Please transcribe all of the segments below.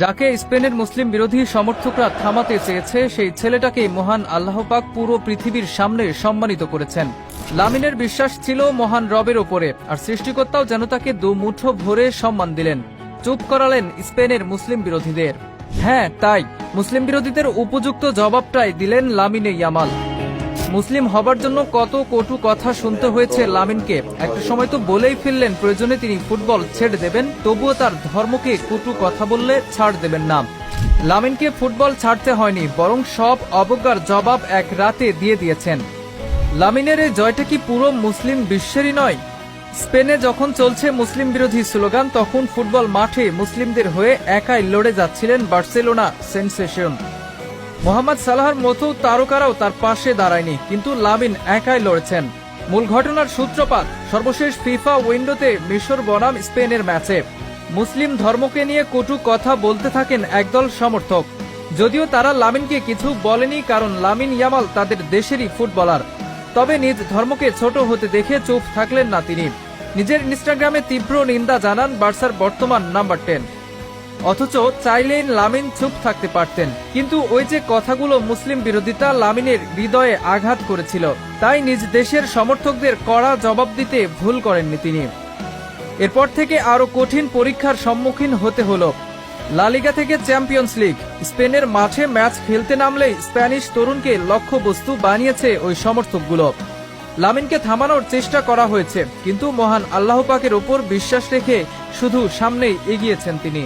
যাকে স্পেনের মুসলিম বিরোধী সমর্থকরা থামাতে চেয়েছে সেই ছেলেটাকে মহান আল্লাহ পাক পুরো পৃথিবীর সামনে সম্মানিত করেছেন। লামিনের বিশ্বাস ছিল মহান রবের ওপরে, আর সৃষ্টিকর্তাও যেন তাকে দুমুঠো ভরে সম্মান দিলেন, চুপ করালেন স্পেনের মুসলিম বিরোধীদের। হ্যাঁ, তাই মুসলিম বিরোধীদের উপযুক্ত জবাবটাই দিলেন লামিনে ইয়ামাল। মুসলিম হবার জন্য কত কটু কথা শুনতে হয়েছে লামিনকে। একটা সময় তো বলেই ফেললেন প্রয়োজনে তিনি ফুটবল ছেড়ে দেবেন, তবুও তার ধর্মকে কটু কথা বললে ছাড় দেবেন না। লামিনকে ফুটবল ছাড়তে হয়নি, বরং সব অবজ্ঞার জবাব এক রাতে দিয়ে দিয়েছেন। লামিনের এই জয়টা কি পুরো মুসলিম বিশ্বেরই নয়? স্পেনে যখন চলছে মুসলিম বিরোধী স্লোগান, তখন ফুটবল মাঠে মুসলিমদের হয়ে একাই লড়ে যাচ্ছিলেন বার্সেলোনা সেনসেশন। মোহাম্মদ সালাহর মতো তারকারাও তার পাশে দাঁড়ায়নি, কিন্তু লামিন একাই লড়েছেন। মূল ঘটনার সূত্রপাত সর্বশেষ ফিফা উইন্ডোতে মিশর বনাম স্পেনের ম্যাচে। মুসলিম ধর্মকে নিয়ে কটু কথা বলতে থাকেন একদল সমর্থক। যদিও তারা লামিনকে কিছু বলেনি, কারণ লামিন ইয়ামাল তাদের দেশেরই ফুটবলার। তবে নিজ ধর্মকে ছোট হতে দেখে চুপ থাকলেন না তিনি। নিজের ইনস্টাগ্রামে তীব্র নিন্দা জানান বার্সার বর্তমান নাম্বার 10। অথচ চাইলেই লামিন চুপ থাকতে পারতেন, কিন্তু ওই যে কথাগুলো মুসলিম বিরোধিতা লামিনের হৃদয়ে আঘাত করেছিল, তাই নিজ দেশের সমর্থকদের কড়া জবাব দিতে ভুল করেননি তিনি। এরপর থেকে আরো কঠিন পরীক্ষার সম্মুখীন হতে হলো। লা লিগা থেকে চ্যাম্পিয়ন্স লিগ, স্পেনের মাঠে ম্যাচ খেলতে নামলেই স্প্যানিশ তরুণকে লক্ষ্যবস্তু বানিয়েছে ওই সমর্থকগুলো। লামিনকে থামানোর চেষ্টা করা হয়েছে, কিন্তু মহান আল্লাহ পাকের ওপর বিশ্বাস রেখে শুধু সামনেই এগিয়েছেন তিনি।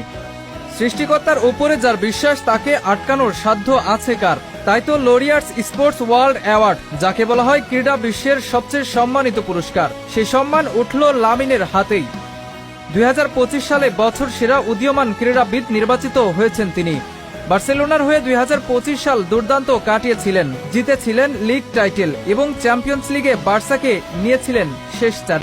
সৃষ্টিকর্তার ওপরে যার বিশ্বাস, তাকে আটকানোর সাধ্য আছে কার? তাই তো লরিয়ার্স স্পোর্টস ওয়ার্ল্ড অ্যাওয়ার্ড, যাকে বলা হয় ক্রীড়া বিশ্বের সবচেয়ে সম্মানিত পুরস্কার, সেই সম্মান উঠল লামিনের হাতেই। 2025 সালে বছর সেরা উদীয়মান ক্রীড়াবিদ নির্বাচিত হয়েছেন তিনি। বার্সেলোনার হয়ে 2025 সাল দুর্দান্ত কাটিয়েছিলেন, জিতেছিলেন লিগ টাইটেল এবং চ্যাম্পিয়ন্স লিগে বার্সাকে নিয়েছিলেন শেষ চারে।